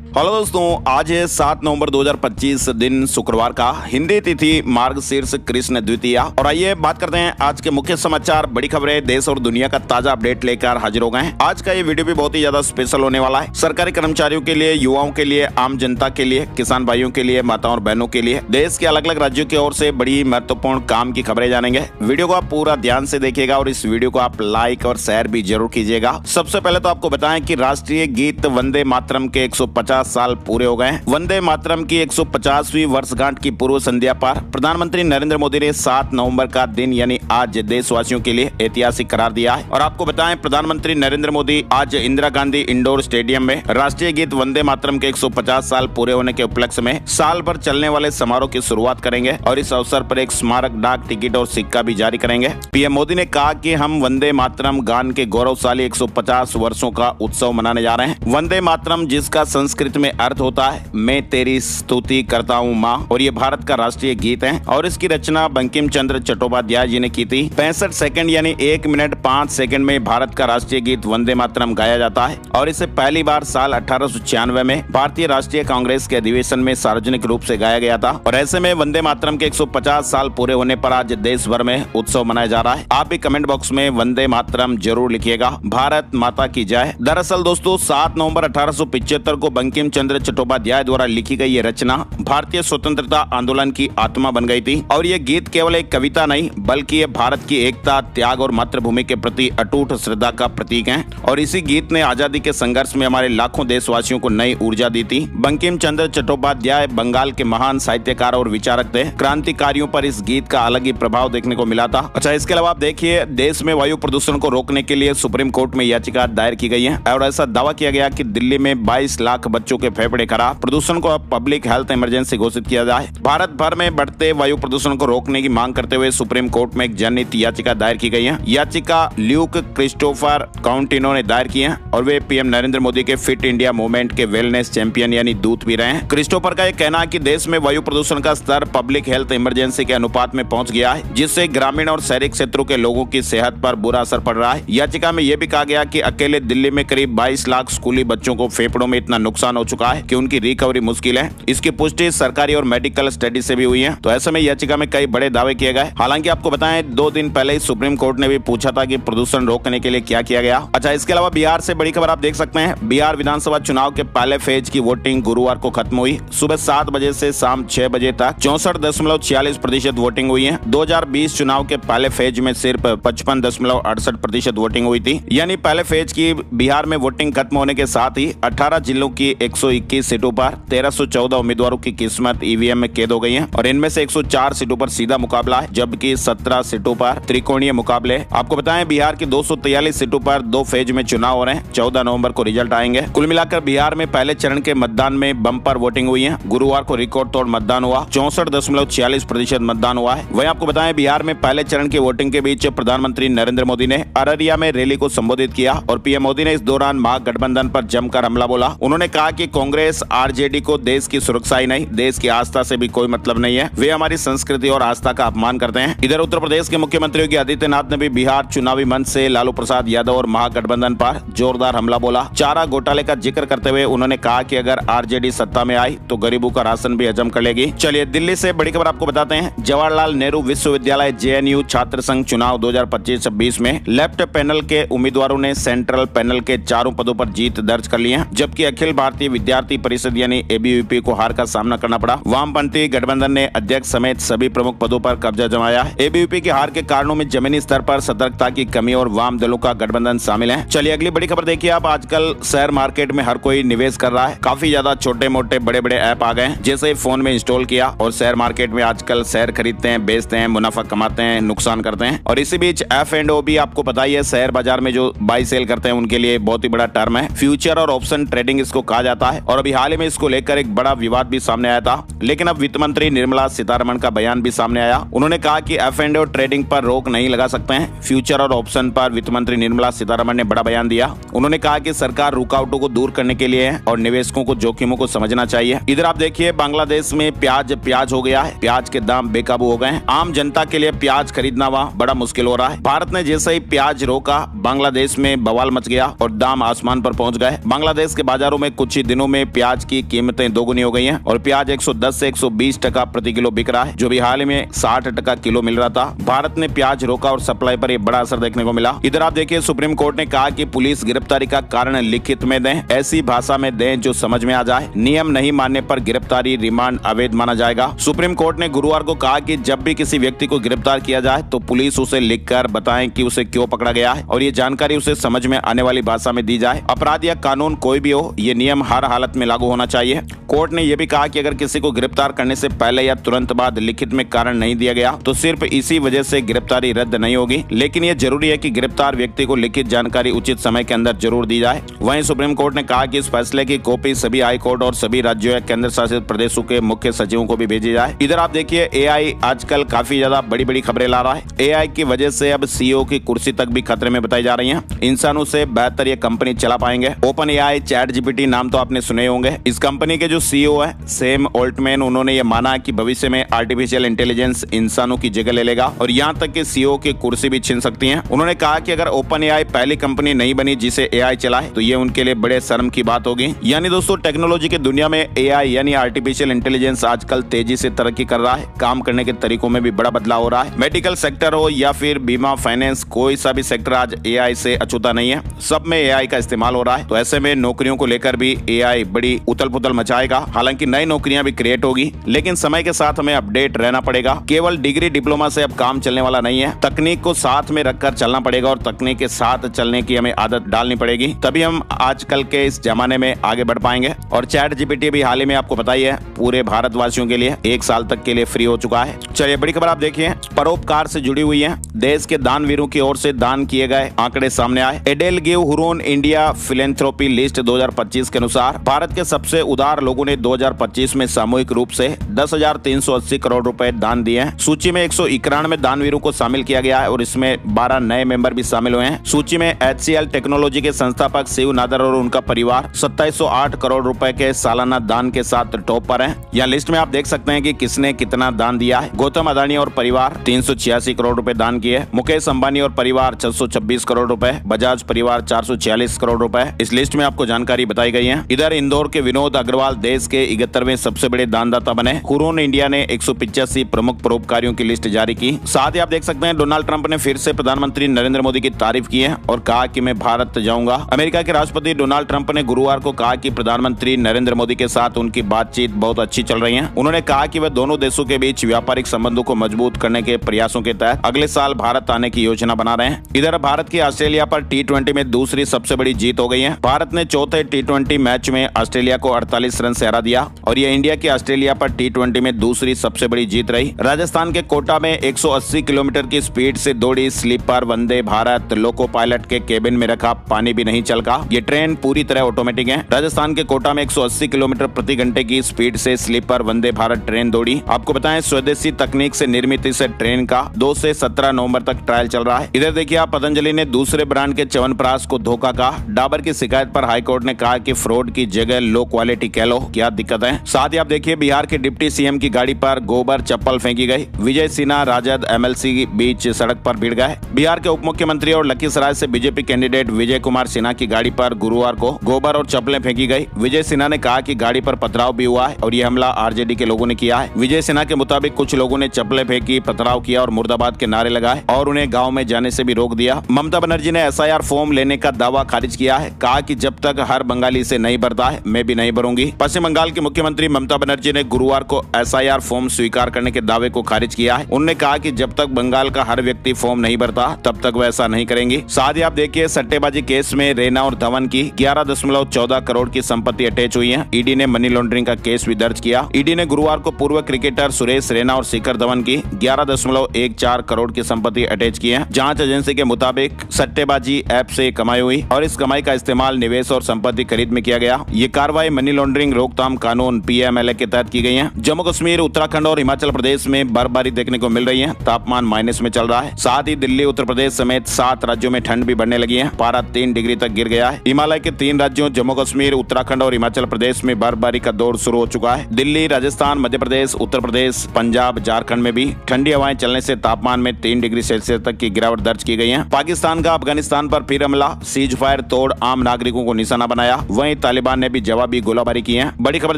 Hello दोस्तों, आज है 7 नवंबर 2025 दिन शुक्रवार का। हिंदी तिथि मार्गशीर्ष कृष्ण द्वितीया। और आइए बात करते हैं आज के मुख्य समाचार, बड़ी खबरें, देश और दुनिया का ताजा अपडेट लेकर हाजिर हो गए हैं। आज का ये वीडियो भी बहुत ही ज्यादा स्पेशल होने वाला है। सरकारी कर्मचारियों के लिए, युवाओं के लिए, आम जनता के लिए, किसान भाइयों के लिए, माताओं और बहनों के लिए देश के अलग अलग राज्यों की ओर से बड़ी महत्वपूर्ण काम की खबरें जानेंगे। वीडियो को आप पूरा ध्यान से देखिएगा और इस वीडियो को आप लाइक और शेयर भी जरूर कीजिएगा। सबसे पहले तो आपको बताएं कि राष्ट्रीय गीत वंदे मातरम के 150 साल पूरे हो गए हैं। वंदे मातरम की 150वीं वर्षगांठ की पूर्व संध्या पर प्रधानमंत्री नरेंद्र मोदी ने 7 नवंबर का दिन यानी आज देशवासियों के लिए ऐतिहासिक करार दिया है। और आपको बताएं, प्रधानमंत्री नरेंद्र मोदी आज इंदिरा गांधी इंडोर स्टेडियम में राष्ट्रीय गीत वंदे मातरम के 150 साल पूरे होने के उपलक्ष्य में साल भर चलने वाले समारोह की शुरुआत करेंगे और इस अवसर पर एक स्मारक डाक टिकट और सिक्का भी जारी करेंगे। पीएम मोदी ने कहा कि हम वंदे मातरम गान के गौरवशाली 150 वर्षों का उत्सव मनाने जा रहे हैं। वंदे मातरम, जिसका संस्कृत में अर्थ होता है मैं तेरी स्तुति करता हूँ माँ, और ये भारत का राष्ट्रीय गीत है और इसकी रचना बंकिम चंद्र चट्टोपाध्याय जी ने की थी। 65 सेकंड यानी 1 मिनट 5 सेकंड में भारत का राष्ट्रीय गीत वंदे मातरम गाया जाता है और इसे पहली बार साल 1896 में भारतीय राष्ट्रीय कांग्रेस के अधिवेशन में सार्वजनिक रूप से गाया गया था। और ऐसे में वंदे मातरम के 150 साल पूरे होने पर आज देश भर में उत्सव मनाया जा रहा है। आप भी कमेंट बॉक्स में वंदे मातरम जरूर लिखिएगा। भारत माता की जय। दरअसल दोस्तों, 7 नवंबर 1875 को बंकिम चंद्र चट्टोपाध्याय द्वारा लिखी गई ये रचना भारतीय स्वतंत्रता आंदोलन की आत्मा बन गई थी। और ये गीत केवल एक कविता नहीं बल्कि ये भारत की एकता, त्याग और मातृभूमि के प्रति अटूट श्रद्धा का प्रतीक है। और इसी गीत ने आजादी के संघर्ष में हमारे लाखों देशवासियों को नई ऊर्जा दी थी। बंकिम चंद्र चट्टोपाध्याय बंगाल के महान साहित्यकार और विचारक थे। क्रांतिकारियों पर इस गीत का अलग ही प्रभाव देखने को मिला था। अच्छा, इसके अलावा आप देखिए, देश में वायु प्रदूषण को रोकने के लिए सुप्रीम कोर्ट में याचिका दायर की गई है और ऐसा दावा किया गया कि दिल्ली में 22 लाख बच्चों के फेफड़े खराब। प्रदूषण को अब पब्लिक हेल्थ इमरजेंसी घोषित किया जाए। भारत भर में बढ़ते वायु प्रदूषण को रोकने की मांग करते हुए सुप्रीम कोर्ट में एक जनहित याचिका दायर की गई है। याचिका ल्यूक क्रिस्टोफर काउंटिनो ने दायर की है और वे पीएम नरेंद्र मोदी के फिट इंडिया मूवमेंट के वेलनेस चैंपियन यानी दूत भी रहे हैं। क्रिस्टोफर का यह कहना है कि देश में वायु प्रदूषण का स्तर पब्लिक हेल्थ इमरजेंसी के अनुपात में पहुंच गया है, जिससे ग्रामीण और शहरी क्षेत्रों के लोगों की सेहत पर बुरा असर पड़ रहा है। याचिका में यह भी कहा गया कि अकेले दिल्ली में करीब 22 लाख स्कूली बच्चों को फेफड़ों में इतना नुकसान हो चुका है कि उनकी रिकवरी मुश्किल है। इसकी पुष्टि सरकारी और मेडिकल स्टडी से भी हुई है। तो ऐसे में याचिका में कई बड़े दावे किए गए। हालांकि आपको बताएं, 2 दिन पहले ही सुप्रीम कोर्ट ने भी पूछा था कि प्रदूषण रोकने के लिए क्या किया गया। अच्छा, इसके अलावा बिहार से बड़ी खबर आप देख सकते हैं। बिहार विधानसभा चुनाव के पहले फेज की वोटिंग गुरुवार को खत्म हुई। सुबह 7 बजे से शाम 6 बजे तक 64.46% वोटिंग हुई है। 2020 चुनाव के पहले फेज में सिर्फ 55.68% वोटिंग हुई थी। यानी पहले फेज की बिहार में वोटिंग खत्म होने के साथ ही 18 जिलों की 121 सीटों पर 1314 उम्मीदवारों की किस्मत ईवीएम में कैद हो गई है और इनमें से 104 सीटों पर सीधा मुकाबला है, जबकि 17 सीटों पर त्रिकोणीय मुकाबले। आपको बताएं, बिहार की 243 सीटों पर 2 फेज में चुनाव हो रहे हैं। 14 नवंबर को रिजल्ट आएंगे। कुल मिलाकर बिहार में पहले चरण के मतदान में बम्पर वोटिंग हुई है। गुरुवार को रिकॉर्ड तोड़ मतदान हुआ। 64.46% मतदान हुआ है। वहीं आपको बताएं, बिहार में पहले चरण की वोटिंग के बीच प्रधानमंत्री नरेंद्र मोदी ने अररिया में रैली को संबोधित किया और पीएम मोदी ने इस दौरान महागठबंधन पर जमकर हमला बोला। उन्होंने कहा कि कांग्रेस आरजेडी को देश की सुरक्षा ही नहीं, देश की आस्था से भी कोई मतलब नहीं है। वे हमारी संस्कृति और आस्था का अपमान करते हैं। इधर उत्तर प्रदेश के मुख्यमंत्री योगी आदित्यनाथ ने भी बिहार चुनावी मंच से लालू प्रसाद यादव और महागठबंधन पर जोरदार हमला बोला। चारा घोटाले का जिक्र करते हुए उन्होंने कहा कि अगर आरजेडी सत्ता में आई तो गरीबों का राशन भी हजम कर लेगी। चलिए, दिल्ली से बड़ी खबर आपको बताते हैं। जवाहरलाल नेहरू विश्वविद्यालय जेएनयू छात्र संघ चुनाव 2025-26 में लेफ्ट पैनल के उम्मीदवारों ने सेंट्रल पैनल के 4 पदों पर जीत दर्ज कर ली है, जबकि अखिल भारतीय विद्यार्थी परिषद यानी एबीवीपी को हार का सामना करना पड़ा। वामपंथी गठबंधन ने अध्यक्ष समेत सभी प्रमुख पदों पर कब्जा जमाया है। एबीवीपी की हार के कारणों में जमीनी स्तर पर सतर्कता की कमी और वाम दलों का गठबंधन शामिल है। चलिए, अगली बड़ी खबर देखिए आप। आजकल शेयर मार्केट में हर कोई निवेश कर रहा है। काफी ज्यादा छोटे मोटे बड़े बड़े ऐप आ गए, जैसे फोन में इंस्टॉल किया और शेयर मार्केट में आजकल शेयर खरीदते हैं, बेचते हैं, मुनाफा कमाते हैं, नुकसान करते हैं। और इसी बीच F&O भी आपको पता ही है, शेयर बाजार में जो बाई सेल करते हैं उनके लिए बहुत ही बड़ा टर्म है। फ्यूचर और ऑप्शन ट्रेडिंग इसको कहा जाता है और अभी हाल ही में इसको लेकर एक बड़ा विवाद भी सामने आया था। लेकिन अब वित्त मंत्री निर्मला सीतारमण का बयान भी सामने आया। उन्होंने कहा कि F&O ट्रेडिंग पर रोक नहीं लगा सकते हैं। फ्यूचर और ऑप्शन पर वित्त मंत्री निर्मला सीतारमण ने बड़ा बयान दिया। उन्होंने कहा कि सरकार रुकावटों को दूर करने के लिए है और निवेशकों को जोखिमों को समझना चाहिए। इधर आप देखिए, बांग्लादेश में प्याज हो गया है। प्याज के दाम बेकाबू हो गए हैं। आम जनता के लिए प्याज खरीदना वहाँ बड़ा मुश्किल हो रहा है। भारत ने जैसे ही प्याज रोका, बांग्लादेश में बवाल मच गया और दाम आसमान पर पहुंच गए। बांग्लादेश के बाजारों में कुछ कुछ ही दिनों में प्याज की कीमतें दोगुनी हो गई हैं और प्याज 110 से 120 टका प्रति किलो बिक रहा है, जो भी हाल ही में 60 टका किलो मिल रहा था। भारत ने प्याज रोका और सप्लाई पर यह बड़ा असर देखने को मिला। इधर आप देखिए, सुप्रीम कोर्ट ने कहा कि पुलिस गिरफ्तारी का कारण लिखित में दें, ऐसी भाषा में दें जो समझ में आ जाए। नियम नहीं मानने पर गिरफ्तारी रिमांड अवैध माना जाएगा। सुप्रीम कोर्ट ने गुरुवार को कहा कि जब भी किसी व्यक्ति को गिरफ्तार किया जाए तो पुलिस उसे लिखकर बताएं कि उसे क्यों पकड़ा गया है और ये जानकारी उसे समझ में आने वाली भाषा में दी जाए। अपराध या कानून कोई भी हो, ये नियम हर हालत में लागू होना चाहिए। कोर्ट ने यह भी कहा कि अगर किसी को गिरफ्तार करने से पहले या तुरंत बाद लिखित में कारण नहीं दिया गया तो सिर्फ इसी वजह से गिरफ्तारी रद्द नहीं होगी, लेकिन यह जरूरी है कि गिरफ्तार व्यक्ति को लिखित जानकारी उचित समय के अंदर जरूर दी जाए। वहीं सुप्रीम कोर्ट ने कहा कि इस फैसले की कॉपी सभी हाई कोर्ट और सभी राज्यों या केंद्र शासित प्रदेशों के मुख्य सचिवों को भी भेजी जाए। इधर आप देखिए, एआई आजकल काफी ज्यादा बड़ी बड़ी खबरें ला रहा है। एआई की वजह से अब सीईओ की कुर्सी तक भी खतरे में बताई जा रही है। इंसानों से बेहतर ये कंपनी चला पाएंगे। ओपन एआई, चैट जीपीटी नाम तो आपने सुने होंगे। इस कंपनी के जो सीईओ है सैम ऑल्टमैन, उन्होंने ये माना कि भविष्य में आर्टिफिशियल इंटेलिजेंस इंसानों की जगह ले लेगा और यहाँ तक कि सीईओ की कुर्सी भी छीन सकती है। उन्होंने कहा कि अगर ओपन एआई पहली कंपनी नहीं बनी जिसे एआई चलाए तो ये उनके लिए बड़े शर्म की बात होगी। यानी दोस्तों, टेक्नोलॉजी की दुनिया में एआई यानी आर्टिफिशियल इंटेलिजेंस आजकल तेजी से तरक्की कर रहा है। काम करने के तरीकों में भी बड़ा बदलाव हो रहा है। मेडिकल सेक्टर हो या फिर बीमा, फाइनेंस, कोई सा भी सेक्टर आज एआई से अछूता नहीं है। सब में एआई का इस्तेमाल हो रहा है। तो ऐसे में नौकरियों को लेकर भी एआई बड़ी उथल पुथल मचाएगा। हालांकि नई नौकरियां भी क्रिएट होगी, लेकिन समय के साथ हमें अपडेट रहना पड़ेगा। केवल डिग्री डिप्लोमा से अब काम चलने वाला नहीं है। तकनीक को साथ में रखकर चलना पड़ेगा और तकनीक के साथ चलने की हमें आदत डालनी पड़ेगी, तभी हम आजकल के इस जमाने में आगे बढ़ पाएंगे। और चैट जीपीटी भी हाल ही में आपको पता ही है, पूरे भारतवासियों के लिए 1 साल तक के लिए फ्री हो चुका है। चलिए, बड़ी खबर आप देखिए, परोपकार से जुड़ी हुई है। देश के दानवीरों की ओर से दान किए गए आंकड़े सामने आए। EdelGive Hurun India philanthropy list 2025 के अनुसार भारत के सबसे उदार लोगों ने 2025 में सामूहिक रूप से 10,380 करोड़ रुपए दान दिए हैं। सूची में 191 दानवीरों को शामिल किया गया है और इसमें 12 नए मेंबर भी शामिल हुए हैं। सूची में HCL टेक्नोलॉजी के संस्थापक शिव नादर और उनका परिवार 2708 करोड़ रुपए के सालाना दान के साथ टॉप पर हैं। यहाँ लिस्ट में आप देख सकते हैं कि किसने कितना दान दिया है। गौतम अदानी और परिवार 386 करोड़ रुपए दान किए। मुकेश अंबानी और परिवार 626 करोड़ रुपए, बजाज परिवार 446 करोड़ रुपए। इस लिस्ट में आपको जानकारी बताई गई है। इधर इंदौर के विनोद अग्रवाल देश के 71वें सबसे बड़े दानदाता बने। हुरोन इंडिया ने 185 प्रमुख परोपकारियों की लिस्ट जारी की। साथ ही आप देख सकते हैं, डोनाल्ड ट्रंप ने फिर से प्रधानमंत्री नरेंद्र मोदी की तारीफ की है और कहा कि मैं भारत जाऊंगा। अमेरिका के राष्ट्रपति डोनाल्ड ट्रंप ने गुरुवार को कहा कि प्रधानमंत्री नरेंद्र मोदी के साथ उनकी बातचीत बहुत अच्छी चल रही है। उन्होंने कहा कि वे दोनों देशों के बीच व्यापारिक संबंधों को मजबूत करने के प्रयासों के तहत अगले साल भारत आने की योजना बना रहे हैं। इधर भारत की ऑस्ट्रेलिया पर T20 में दूसरी सबसे बड़ी जीत हो गई है। भारत ने चौथे T20 मैच में ऑस्ट्रेलिया को 48 रन से हरा दिया और ये इंडिया की ऑस्ट्रेलिया पर T20 में दूसरी सबसे बड़ी जीत रही। राजस्थान के कोटा में 180 किलोमीटर की स्पीड से दौड़ी sleeper Vande Bharat loco pilot के केबिन में रखा पानी भी नहीं छलका। ये ट्रेन पूरी तरह ऑटोमेटिक है। राजस्थान के कोटा में 180 किलोमीटर प्रति घंटे की स्पीड से स्लीपर वंदे भारत ट्रेन दौड़ी। आपको बताएं, स्वदेशी तकनीक से निर्मित इस ट्रेन का 2 से 17 नवंबर तक ट्रायल चल रहा है। इधर देखिए आप, पतंजलि ने दूसरे ब्रांड के च्यवनप्राश को धोखा कहा। डाबर की शिकायत पर हाईकोर्ट ने कहा कि फ्रॉड की जगह लो क्वालिटी कह लो, क्या दिक्कत है। साथ ही आप देखिए, बिहार के डिप्टी सीएम की गाड़ी पर गोबर चप्पल फेंकी गई। विजय सिन्हा राजद MLC के बीच सड़क पर भिड़ गए। बिहार के उप मुख्यमंत्री और लखीसराय से बीजेपी कैंडिडेट विजय कुमार सिन्हा की गाड़ी पर गुरुवार को गोबर और चप्पलें फेंकी गई। विजय सिन्हा ने कहा कि गाड़ी पर पथराव भी हुआ है और ये हमला RJD के लोगों ने किया है। विजय सिन्हा के मुताबिक कुछ लोगों ने चप्पलें फेंकी, पथराव किया और मुर्दाबाद के नारे लगाए और उन्हें गाँव में जाने से भी रोक दिया। ममता बनर्जी ने SIR फॉर्म लेने का दावा खारिज किया है। कहा कि जब तक हर बंगाली इसे नहीं भरता है, मैं भी नहीं भरूंगी। पश्चिम बंगाल की मुख्यमंत्री ममता बनर्जी ने गुरुवार को SIR फॉर्म स्वीकार करने के दावे को खारिज किया है। उन्होंने कहा कि जब तक बंगाल का हर व्यक्ति फॉर्म नहीं भरता तब तक वह ऐसा नहीं करेंगी। साथ ही आप देखिए, सट्टेबाजी केस में रैना और धवन की 11.14 करोड़ की संपत्ति अटैच हुई है। ईडी ने मनी लॉन्ड्रिंग का केस भी दर्ज किया। ईडी ने गुरुवार को पूर्व क्रिकेटर सुरेश रैना और शिखर धवन की 11.14 करोड़ की संपत्ति अटैच की है। जांच एजेंसी के मुताबिक सट्टेबाजी ऐप से कमाई हुई और इस कमाई का इस्तेमाल निवेश और संपत्ति खरीद में किया गया। ये कार्रवाई मनी लॉन्ड्रिंग रोकथाम कानून PMLA के तहत की गई है। जम्मू कश्मीर, उत्तराखंड और हिमाचल प्रदेश में बर्फबारी देखने को मिल रही है। तापमान माइनस में चल रहा है। साथ ही दिल्ली, उत्तर प्रदेश समेत 7 राज्यों में ठंड भी बढ़ने लगी है। पारा 3 डिग्री तक गिर गया है। हिमालय के 3 राज्यों जम्मू कश्मीर, उत्तराखंड और हिमाचल प्रदेश में बर्फबारी का दौर शुरू हो चुका है। दिल्ली, राजस्थान, मध्य प्रदेश, उत्तर प्रदेश, पंजाब, झारखंड में भी ठंडी हवाएं चलने से तापमान में 3 डिग्री सेल्सियस तक की गिरावट दर्ज की गई है। पाकिस्तान का अफगानिस्तान पर फिर हमला, सीज फायर तोड़ आम नागरिकों को निशाना बनाया। वहीं तालिबान ने भी जवाबी गोलाबारी की है। बड़ी खबर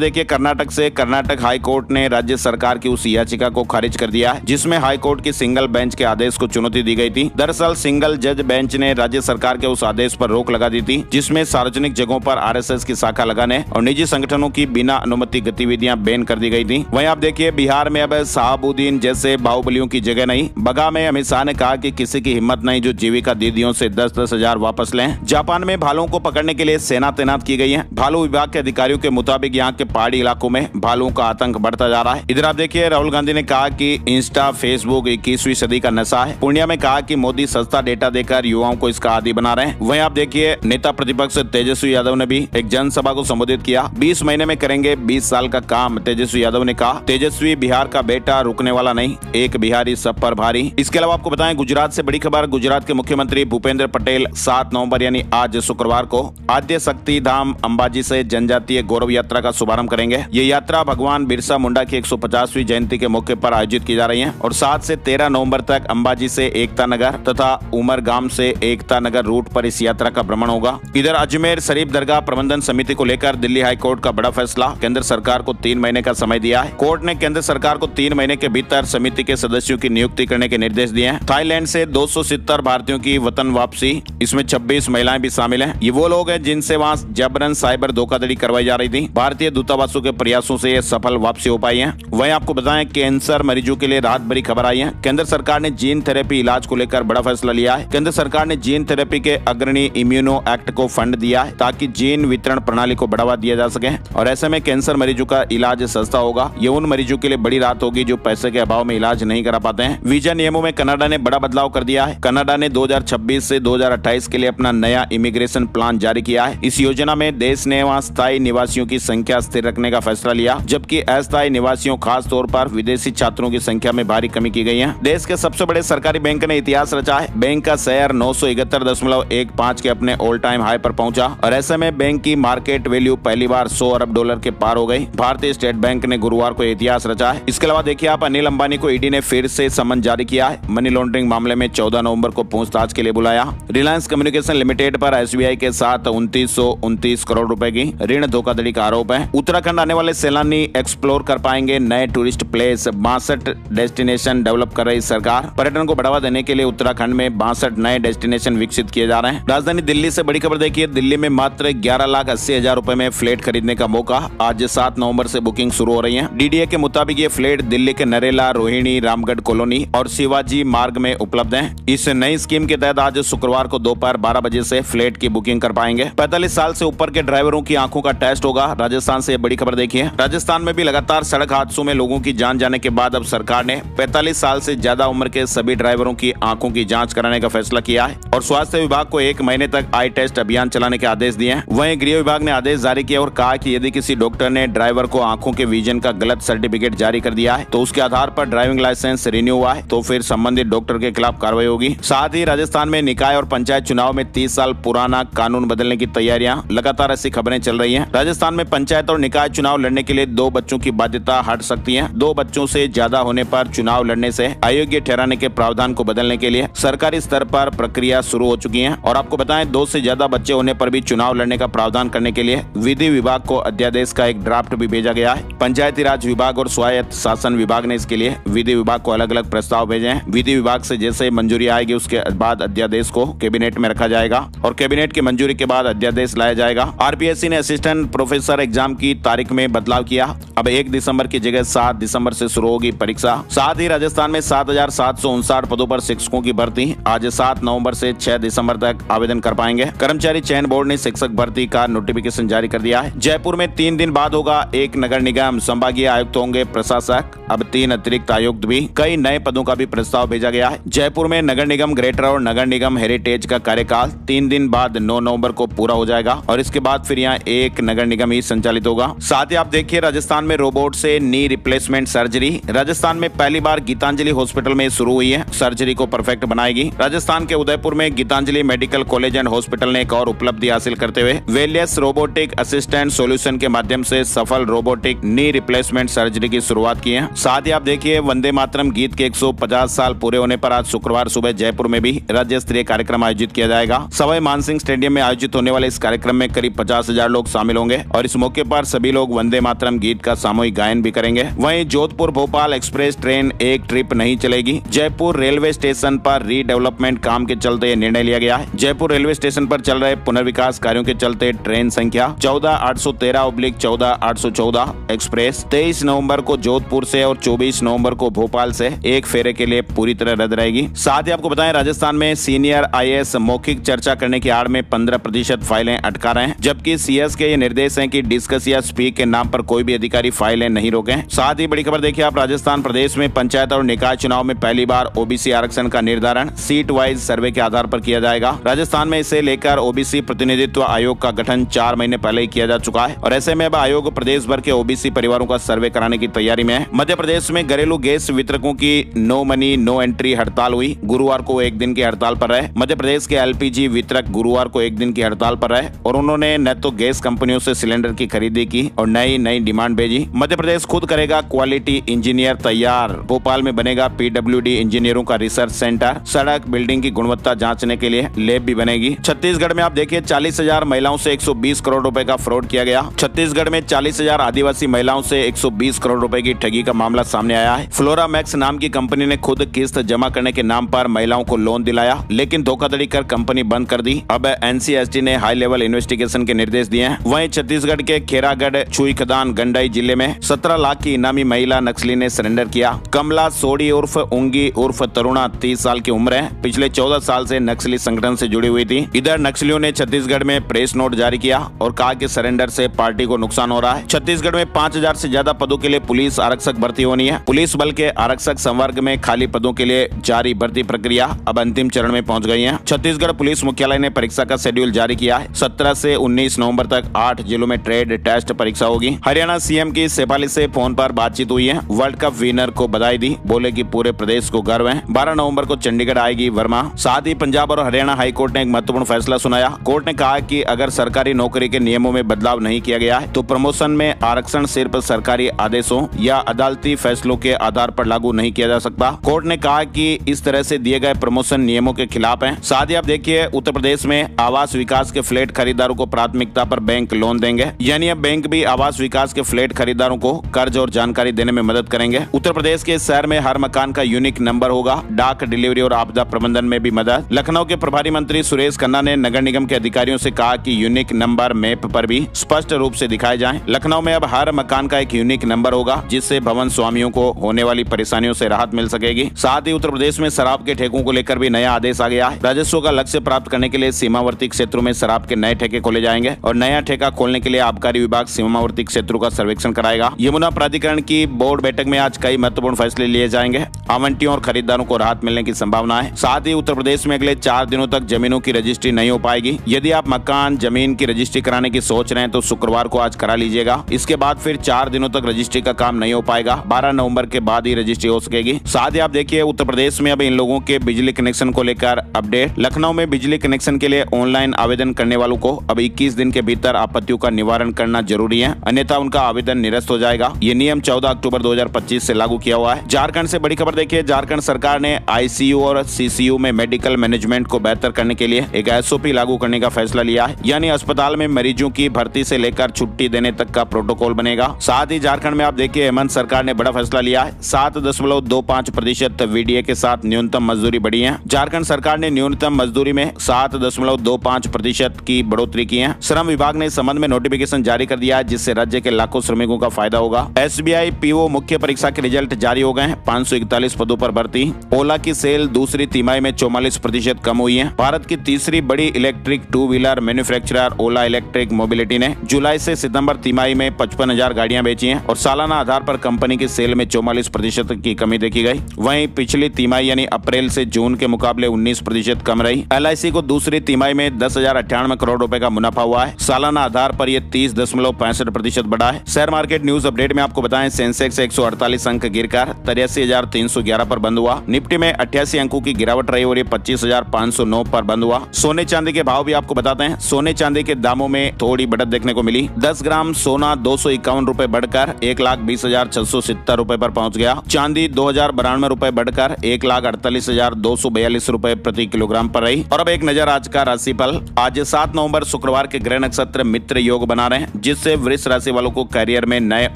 देखिए कर्नाटक से। कर्नाटक हाई कोर्ट ने राज्य सरकार की उस याचिका को खारिज कर दिया है जिसमें हाई कोर्ट की सिंगल बेंच के आदेश को चुनौती दी गई थी। दरअसल सिंगल जज बेंच ने राज्य सरकार के उस आदेश पर रोक लगा दी थी जिसमें सार्वजनिक जगहों पर आरएसएस की शाखा लगाने और निजी संगठनों की बिना अनुमति गतिविधियां बैन कर दी गई थी। वहीं आप देखिए बिहार में अब साहबुद्दीन जैसे बाहुबलियों की जगह नहीं। बगा में अमित शाह ने कहा कि किसी की हिम्मत नहीं जो जीविका दीदियों से 10-10 हजार वापस लें। जापान में भालुओं को पकड़ने के लिए सेना तैनात की गई है। भालू विभाग के अधिकारियों के मुताबिक यहाँ के पहाड़ी इलाकों में भालुओं का आतंक बढ़ता जा रहा है। इधर आप देखिए राहुल गांधी ने कहा कि इंस्टा फेसबुक 21वीं सदी का नशा है। पूर्णिया में कहा कि मोदी सस्ता डेटा देकर युवाओं को इसका आदी बना रहे हैं। वहीं आप देखिए नेता प्रतिपक्ष तेजस्वी यादव ने भी एक जनसभा को संबोधित किया। 20 महीने में करेंगे 20 साल का काम, तेजस्वी यादव ने कहा। तेजस्वी बिहार का बेटा, रुकने वाला नहीं, एक बिहारी सब पर भारी। इसके अलावा आपको बताएं गुजरात से बड़ी खबर। गुजरात के मुख्यमंत्री भूपेंद्र पटेल 7 नवंबर यानी आज शुक्रवार को आद्य शक्ति धाम अंबाजी से जनजातीय गौरव यात्रा का शुभारंभ करेंगे। ये यात्रा भगवान बिरसा मुंडा की 150वीं जयंती के मौके पर आयोजित की जा रही है और 7 से 13 नवंबर तक अंबाजी से एकता नगर तथा उमरगाम से एकता नगर रूट पर इस यात्रा का भ्रमण होगा। इधर अजमेर शरीफ दरगाह प्रबंधन समिति को लेकर दिल्ली हाई कोर्ट का बड़ा फैसला। केंद्र सरकार को 3 महीने का समय दिया है। कोर्ट ने केंद्र सरकार को 3 महीने के भीतर समिति के सदस्यों की नियुक्ति करने के निर्देश दिए हैं। थाईलैंड से 270 भारतीयों की वतन वापसी, इसमें 26 महिलाएं भी शामिल हैं। ये वो लोग हैं जिनसे वहां जबरन साइबर धोखाधड़ी करवाई जा रही थी। भारतीय दूतावासों के प्रयासों से ये सफल वापसी हो पाई है। वहीं आपको बताएं कैंसर मरीजों के लिए राहत भरी खबर आई है। केंद्र सरकार ने जीन थेरेपी इलाज को लेकर बड़ा फैसला लिया है। केंद्र सरकार ने जीन थेरेपी के अग्रणी इम्यूनो एक्ट को फंड दिया है ताकि जीन वितरण प्रणाली को बढ़ावा दिया जा सके और ऐसे में कैंसर मरीजों का इलाज सस्ता होगा। ये उन मरीजों के लिए बड़ी राहत होगी जो पैसे के अभाव में इलाज नहीं करा पाते हैं। वीजा नियमों में कनाडा ने बड़ा बदलाव कर दिया है। कनाडा ने 2026 से 2028 के लिए अपना नया इमिग्रेशन प्लान जारी किया है। इस योजना में देश ने वहां स्थायी निवासियों की संख्या स्थिर रखने का फैसला लिया, जबकि अस्थायी निवासियों खास तौर पर विदेशी छात्रों की संख्या में भारी कमी की गई है। देश के सबसे बड़े सरकारी बैंक ने इतिहास रचा है। बैंक का शेयर 971.15 के अपने ऑल टाइम हाई पर पहुंचा और ऐसे में बैंक की मार्केट वैल्यू पहली बार 100 अरब डॉलर के पार हो गई। भारतीय स्टेट बैंक ने गुरुवार को इतिहास रचा है। इसके अलावा देखिए आप अनिल अंबानी को ईडी ने फिर से समन जारी किया है। मनी लॉन्ड्रिंग मामले में 14 नवंबर को पूछताछ के लिए बुलाया। रिलायंस कम्युनिकेशन लिमिटेड पर एसबीआई के साथ 2929 करोड़ रुपए की ऋण धोखाधड़ी का आरोप है। उत्तराखंड आने वाले सैलानी एक्सप्लोर कर पाएंगे नए टूरिस्ट प्लेस। 62 डेस्टिनेशन डेवलप कर रही सरकार। पर्यटन को बढ़ावा देने के लिए उत्तराखंड में 62 नए डेस्टिनेशन विकसित किए जा रहे हैं। राजधानी दिल्ली से बड़ी खबर देखिए। दिल्ली में मात्र 11,80,000 रुपए में फ्लैट खरीदने का मौका। आज 7 नवंबर से बुकिंग शुरू हो रही है। डीडीए के मुताबिक ये फ्लैट दिल्ली के नरेला, रोहिणी, रामगढ़ कॉलोनी और शिवाजी मार्ग में उपलब्ध है। इस नई स्कीम के तहत आज शुक्रवार को दोपहर 12 बजे से फ्लैट की बुकिंग कर पाएंगे। 45 साल से ऊपर के ड्राइवरों की आंखों का टेस्ट होगा। राजस्थान से बड़ी खबर देखिए। राजस्थान में भी लगातार सड़क हादसों में लोगों की जान जाने के बाद अब सरकार ने 45 साल से ज्यादा उम्र के सभी ड्राइवरों की आंखों की जांच कराने का फैसला किया है और स्वास्थ्य विभाग को 1 महीने तक आई टेस्ट अभियान चलाने के आदेश दिए हैं। वहीं गृह विभाग ने आदेश जारी किया और कहा कि यदि किसी डॉक्टर ने ड्राइवर को आंखों के विजन का गलत सर्टिफिकेट जारी कर दिया है तो उसके आधार पर ड्राइविंग लाइसेंस रिन्यू हुआ है तो फिर संबंधित डॉक्टर के खिलाफ कार्रवाई होगी। साथ ही राजस्थान में निकाय और पंचायत चुनाव में 30 साल पुराना कानून बदलने की तैयारियां, लगातार ऐसी खबरें चल रही हैं। राजस्थान में पंचायत और निकाय चुनाव लड़ने के लिए 2 बच्चों की बाध्यता हट सकती है। 2 बच्चों से ज्यादा होने पर चुनाव लड़ने से अयोग्य ठहराने के प्रावधान को बदलने के लिए सरकारी स्तर पर प्रक्रिया शुरू हो चुकी है। और आपको बताएं 2 से ज्यादा बच्चे होने पर भी चुनाव लड़ने का प्रावधान करने के लिए विधि विभाग को अध्यादेश का एक ड्राफ्ट भी भेजा गया है। पंचायती राज विभाग और स्वायत्त शासन विभाग ने इसके लिए विधि विभाग को अलग अलग प्रस्ताव भेजे हैं। विधि विभाग से जैसे मंजूरी आएगी उसके बाद अध्यादेश को कैबिनेट में रखा जाएगा और कैबिनेट की मंजूरी के बाद अध्यादेश लाया जाएगा। आरपीएससी ने असिस्टेंट प्रोफेसर एग्जाम की तारीख में बदलाव किया। अब 1 दिसंबर की जगह 7 दिसंबर से शुरू होगी परीक्षा। साथ ही राजस्थान में 7,759 पदों पर शिक्षकों की भर्ती आज 7 नवंबर से 6 दिसंबर तक आवेदन कर पाएंगे। कर्मचारी चयन बोर्ड ने शिक्षक भर्ती का नोटिफिकेशन जारी कर दिया है। जयपुर में 3 दिन बाद होगा एक नगर निगम। संभागीय आयुक्त होंगे प्रशासक। अब 3 अतिरिक्त आयुक्त भी। कई नए पदों का भी प्रस्ताव भेजा गया है। जयपुर में नगर निगम ग्रेटर और नगर निगम हेरिटेज का कार्यकाल 3 दिन बाद 9 नवंबर को पूरा हो जाएगा और इसके बाद फिर यहाँ एक नगर निगम ही संचालित होगा। साथ ही आप देखिए राजस्थान में रोबोट से नी रिप्लेसमेंट सर्जरी। राजस्थान में पहली बार गीतांजलि हॉस्पिटल में शुरू हुई है। सर्जरी को परफेक्ट बनाएगी। राजस्थान के उदयपुर में Gitanjali Medical College and Hospital ने एक और उपलब्धि हासिल करते हुए वेलियस रोबोटिक असिस्टेंट सॉल्यूशन के माध्यम से सफल रोबोटिक नी रिप्लेसमेंट सर्जरी की शुरुआत की है। साथ ही आप देखिए वंदे मातरम गीत के 150 साल पूरे होने पर आज शुक्रवार सुबह जयपुर में भी राज्य स्तरीय कार्यक्रम आयोजित किया जाएगा। सवाई मानसिंह स्टेडियम में आयोजित होने वाले इस कार्यक्रम में करीब 50,000 लोग शामिल होंगे और इस मौके पर सभी लोग वंदे मातरम गीत का सामूहिक गायन भी करेंगे। वहीं जोधपुर भोपाल एक्सप्रेस ट्रेन एक ट्रिप नहीं चलेगी। जयपुर रेलवे स्टेशन पर रीडेवलपमेंट काम के चलते यह निर्णय लिया गया है। जयपुर रेलवे स्टेशन पर चल रहे पुनर्विकास कार्यों के चलते ट्रेन संख्या 14,813/14 एक्सप्रेस 23 नवंबर को जोधपुर से और 24 नवंबर को भोपाल से एक फेरे के लिए पूरी तरह रद्द रहेगी। साथ ही आपको बताएं, राजस्थान में सीनियर IAS मौखिक चर्चा करने की आड़ में 15% फाइलें अटका रहे हैं, जबकि CS के ये निर्देश हैं कि डिस्कस या स्पीक के नाम पर कोई भी अधिकारी फाइलें नहीं रोकें। साथ ही बड़ी खबर देखिए आप, राजस्थान प्रदेश में पंचायत और निकाय चुनाव में पहली बार OBC आरक्षण का निर्धारण सीट वाइज सर्वे के आधार पर किया जाएगा। राजस्थान में इसे लेकर OBC प्रतिनिधित्व आयोग का गठन 4 महीने पहले ही किया जा चुका है और ऐसे में अब आयोग प्रदेश भर के OBC परिवारों का सर्वे कराने की तैयारी में है। मध्य प्रदेश में घरेलू गैस वितरकों की नो मनी नो एंट्री हड़ताल हुई। गुरुवार को एक दिन की हड़ताल पर रहे। मध्य प्रदेश के LPG वितरक गुरुवार को एक दिन की हड़ताल पर रहे और उन्होंने न तो गैस कंपनियों से सिलेंडर की खरीदी की और नई डिमांड भेजी। मध्य प्रदेश खुद करेगा क्वालिटी इंजीनियर तैयार। भोपाल में बनेगा PWD इंजीनियरों का रिसर्च सेंटर। सड़क बिल्डिंग की गुणवत्ता जांचने के लिए लैब भी बनेगी। छत्तीसगढ़ में आप देखिए 40,000 महिलाओं से 120 करोड़ रुपए का फ्रॉड किया गया। छत्तीसगढ़ में 40,000 आदिवासी महिलाओं से 120 करोड़ रुपए की ठगी का मामला सामने आया है। फ्लोरा मैक्स नाम की कंपनी ने खुद किस्त जमा करने के नाम पर महिलाओं को लोन दिलाया, लेकिन धोखाधड़ी कर कंपनी बंद कर दी। अब NCST ने हाई लेवल इन्वेस्टिगेशन के निर्देश दिए हैं। वहीं छत्तीसगढ़ के खेरागढ़ छुईखदान गंडाई जिले में 17 लाख की इनामी महिला नक्सली ने सरेंडर किया। कमला सोडी उर्फ उंगी उर्फ तरुणा 30 साल की उम्र है। पिछले 14 साल से नक्सली संगठन से जुड़ी हुई थी। इधर नक्सलियों ने छत्तीसगढ़ में प्रेस नोट जारी किया और कहा कि सरेंडर से पार्टी को नुकसान हो रहा है। छत्तीसगढ़ में 5,000 से ज्यादा पदों के लिए पुलिस आरक्षक भर्ती होनी है। पुलिस बल के आरक्षक संवर्ग में खाली पदों के लिए जारी भर्ती प्रक्रिया अब अंतिम चरण में पहुंच गई है। छत्तीसगढ़ पुलिस मुख्यालय ने परीक्षा का शेड्यूल जारी किया है। 17 से 19 नवंबर तक 8 जिलों में ट्रेड टेस्ट परीक्षा होगी। हरियाणा CM की शेफाली से फोन पर बातचीत हुई है। वर्ल्ड कप विनर को बधाई दी, बोले कि पूरे प्रदेश को गर्व है। 12 नवंबर को चंडीगढ़ आएगी वर्मा। साथ ही पंजाब और हरियाणा हाई कोर्ट ने एक महत्वपूर्ण फैसला सुनाया। कोर्ट ने कहा कि अगर सरकारी नौकरी के नियमों में बदलाव नहीं किया गया है तो प्रमोशन में आरक्षण सिर्फ सरकारी आदेशों या अदालती फैसलों के आधार पर लागू नहीं किया जा सकता। कोर्ट ने कहा कि इस तरह से दिए गए प्रमोशन नियमों के खिलाफ है। साथ ही आप देखिए, उत्तर प्रदेश में आवास विकास के फ्लैट खरीदारों को प्राथमिकता पर बैंक लोन देंगे, यानी अब बैंक भी आवास विकास के फ्लैट खरीदारों को कर्ज और जानकारी देने में मदद करेंगे। उत्तर प्रदेश के शहर में हर मकान का यूनिक नंबर होगा। डाक डिलीवरी और आपदा प्रबंधन में भी मदद। लखनऊ के प्रभारी मंत्री सुरेश खन्ना ने नगर निगम के अधिकारियों से कहा कि यूनिक नंबर मैप पर भी स्पष्ट रूप से दिखाए जाएं। लखनऊ में अब हर मकान का एक यूनिक नंबर होगा, जिससे भवन स्वामियों को होने वाली परेशानियों से राहत मिल सकेगी। साथ ही उत्तर प्रदेश में शराब के ठेकों को लेकर भी नया आदेश आ गया है। राजस्व का लक्ष्य प्राप्त करने के लिए सीमावर्ती क्षेत्रों में शराब के नए ठेके खोले जाएंगे और नया ठेका खोलने के लिए आबकारी विभाग सीमावर्ती क्षेत्रों का सर्वेक्षण कराएगा। यमुना प्राधिकरण की बोर्ड बैठक में आज कई महत्वपूर्ण फैसले लिए जाएंगे। आवंटियों और खरीदारों को राहत मिलने की संभावना है। साथ ही उत्तर प्रदेश में अगले 4 दिनों तक जमीनों की रजिस्ट्री नहीं हो पाएगी। यदि आप मकान जमीन की रजिस्ट्री कराने की सोच रहे हैं तो शुक्रवार को आज करा लीजिएगा। इसके बाद फिर 4 दिनों तक रजिस्ट्री का काम नहीं हो पाएगा। 12 नवंबर के बाद ही रजिस्ट्री हो सकेगी। साथ ही आप देखिए, उत्तर प्रदेश में अब इन लोगों के बिजली कनेक्शन को लेकर अपडेट। लखनऊ में बिजली कनेक्शन के लिए ऑनलाइन आवेदन करने वालों को अब 21 दिन के भीतर आपत्तियों का निवारण करना जरूरी है, अन्यथा उनका आवेदन निरस्त हो जाएगा। ये नियम 14 अक्टूबर 2025 से लागू किया हुआ है। झारखंड से बड़ी खबर देखिए, झारखंड सरकार ने ICU और CCU में मेडिकल मैनेजमेंट को बेहतर करने के लिए एक SOP लागू करने का फैसला लिया है, यानी अस्पताल में मरीजों की भर्ती से लेकर छुट्टी देने तक का प्रोटोकॉल बनेगा। साथ ही झारखंड में आप देखिए, हेमंत सरकार ने बड़ा फैसला लिया है। 7.25% VDA के साथ न्यूनतम मजदूरी बढ़ी है। झारखंड सरकार ने न्यूनतम मजदूरी में 7.25% की बढ़ोतरी की है। श्रम विभाग ने इस संबंध में नोटिफिकेशन जारी कर दिया है, जिससे राज्य के लाखों श्रमिकों का फायदा होगा। SBI PO मुख्य परीक्षा के रिजल्ट जारी हो गए हैं। 541 पदों पर भर्ती। ओला की सेल दूसरी तिमाही में 44% कम हुई है। भारत की तीसरी बड़ी इलेक्ट्रिक 2 व्हीलर मैन्युफैक्चरर ओला इलेक्ट्रिक मोबिलिटी ने जुलाई से सितंबर तिमाही में 55,000 गाड़ियां बेची हैं और सालाना आधार पर कंपनी की सेल में 44% की कमी देखी गई। वहीं पिछली तिमाही यानी अप्रैल से जून के मुकाबले 19% कम रही। LIC को दूसरी तिमाही में 10,098 करोड़ रुपए का मुनाफा हुआ है। सालाना आधार पर यह 30.65% बढ़ा है। शेयर मार्केट न्यूज अपडेट में आपको बताएं, सेंसेक्स 148 अंक गिरकर 83,311 पर बंद हुआ। निफ्टी में 88 अंकों की गिरावट रही और ये 25,509 पर बंद हुआ। सोने चांदी के भाव भी आपको बताते हैं। सोने चांदी के दामों में थोड़ी बढ़त देखने को मिली। 10 ग्राम सोना 251 रुपए बढ़कर 1,20,670 रुपए पर पहुंच गया। चांदी 2,092 रुपए बढ़कर 1,48,242 रुपए प्रति किलोग्राम पर रही। और अब एक नजर आज का राशिफल। आज 7 नवंबर शुक्रवार के ग्रह नक्षत्र मित्र योग बना रहे हैं, जिससे वृष राशि वालों को करियर में नए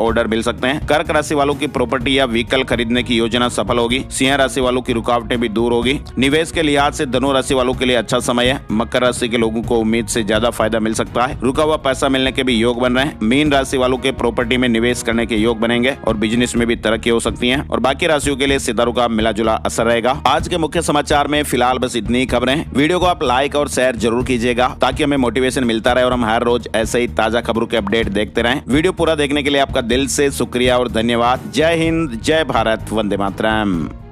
ऑर्डर मिल सकते हैं। कर्क राशि वालों की प्रॉपर्टी या व्हीकल खरीदने की योजना सफल होगी। सिंह राशि वालों की रुकावटें भी दूर होगी। निवेश के लिहाज से धनु राशि वालों के लिए अच्छा समय है। मकर राशि के लोगों को उम्मीद से ज्यादा फायदा मिल सकता है। रुका हुआ पैसा मिलने के भी योग बन रहे हैं। मीन राशि वालों के प्रॉपर्टी में निवेश करने के योग बनेंगे और बिजनेस में भी तरक्की हो सकती है। और बाकी राशियों के लिए सितारों का मिला जुला असर रहेगा। आज के मुख्य समाचार में फिलहाल बस इतनी ही खबरें। वीडियो को आप लाइक और शेयर जरूर कीजिएगा ताकि हमें मोटिवेशन मिलता रहे और हम हर रोज ऐसे ही ताजा खबरों के अपडेट देखते रहें। वीडियो पूरा देखने के लिए आपका दिल से शुक्रिया और धन्यवाद। जय हिंद, जय भारत, वंदे मातरम।